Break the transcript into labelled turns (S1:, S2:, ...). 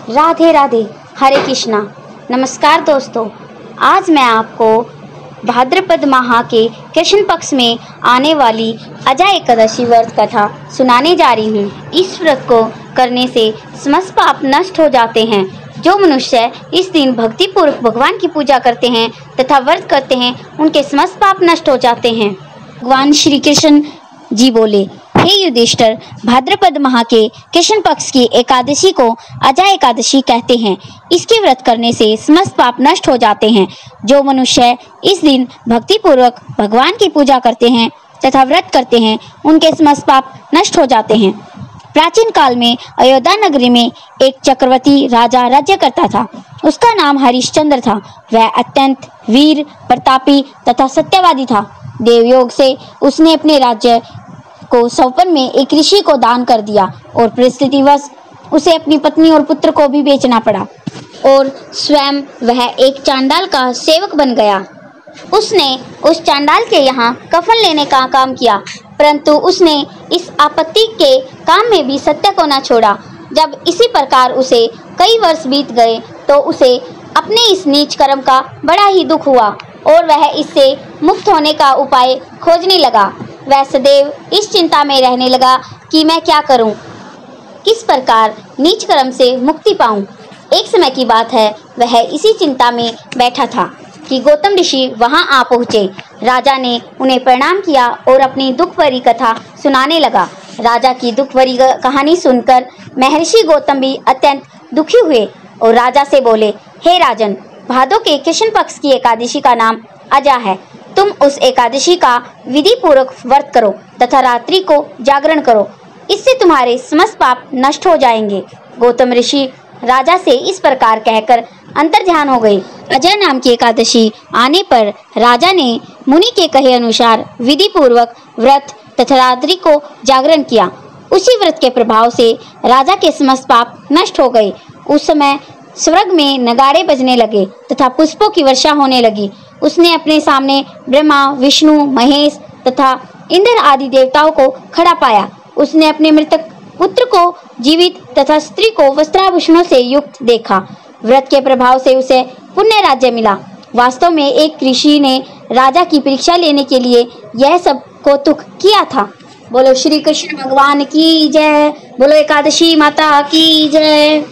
S1: राधे राधे, हरे कृष्णा। नमस्कार दोस्तों, आज मैं आपको भाद्रपद माह के कृष्ण पक्ष में आने वाली अजय एकादशी व्रत कथा सुनाने जा रही हूँ। इस व्रत को करने से समस्त पाप नष्ट हो जाते हैं। जो मनुष्य इस दिन भक्ति पूर्वक भगवान की पूजा करते हैं तथा व्रत करते हैं, उनके समस्त पाप नष्ट हो जाते हैं। भगवान श्री कृष्ण जी बोले, हे युधिष्ठिर, भाद्रपद माह के कृष्ण पक्ष की एकादशी को अजय एकादशी कहते हैं। इसके व्रत करने से समस्त पाप नष्ट हो जाते हैं। जो मनुष्य इस दिन भक्ति पूर्वक भगवान की पूजा करते हैं तथा व्रत करते हैं, उनके समस्त पाप नष्ट हो जाते हैं। प्राचीन काल में अयोध्या नगरी में एक चक्रवर्ती राजा राज्य करता था। उसका नाम हरिश्चंद्र था। वह अत्यंत वीर, प्रतापी तथा सत्यवादी था। देवयोग से उसने अपने राज्य को सौपन में एक ऋषि को दान कर दिया और परिस्थितिवश उसे अपनी पत्नी और पुत्र को भी बेचना पड़ा और स्वयं वह एक चांडाल का सेवक बन गया। उसने उस चांडाल के यहाँ कफन लेने का काम किया, परंतु उसने इस आपत्ति के काम में भी सत्य को न छोड़ा। जब इसी प्रकार उसे कई वर्ष बीत गए तो उसे अपने इस नीच कर्म का बड़ा ही दुख हुआ और वह इससे मुक्त होने का उपाय खोजने लगा। वह सदैव इस चिंता में रहने लगा कि मैं क्या करूं, किस प्रकार नीच कर्म से मुक्ति पाऊं। एक समय की बात है, वह इसी चिंता में बैठा था कि गौतम ऋषि वहां आ पहुंचे। राजा ने उन्हें प्रणाम किया और अपनी दुख भरी कथा सुनाने लगा। राजा की दुख भरी कहानी सुनकर महर्षि गौतम भी अत्यंत दुखी हुए और राजा से बोले, हे राजन, भादो के कृष्ण पक्ष की एकादशी का नाम अजा है। तुम उस एकादशी का विधि पूर्वक व्रत करो तथा रात्रि को जागरण करो। इससे तुम्हारे समस्त पाप नष्ट हो जाएंगे। गौतम ऋषि राजा से इस प्रकार कहकर अंतर्ध्यान हो गए। अजय नाम की एकादशी आने पर राजा ने मुनि के कहे अनुसार विधि पूर्वक व्रत तथा रात्रि को जागरण किया। उसी व्रत के प्रभाव से राजा के समस्त पाप नष्ट हो गए। उस समय स्वर्ग में नगाड़े बजने लगे तथा पुष्पों की वर्षा होने लगी। उसने अपने सामने ब्रह्मा, विष्णु, महेश तथा इंद्र आदि देवताओं को खड़ा पाया। उसने अपने मृतक पुत्र को जीवित तथा स्त्री को वस्त्राभूषणों से युक्त देखा। व्रत के प्रभाव से उसे पुण्य राज्य मिला। वास्तव में एक ऋषि ने राजा की परीक्षा लेने के लिए यह सब कौतुक किया था। बोलो श्री कृष्ण भगवान की जय। बोलो एकादशी माता की जय।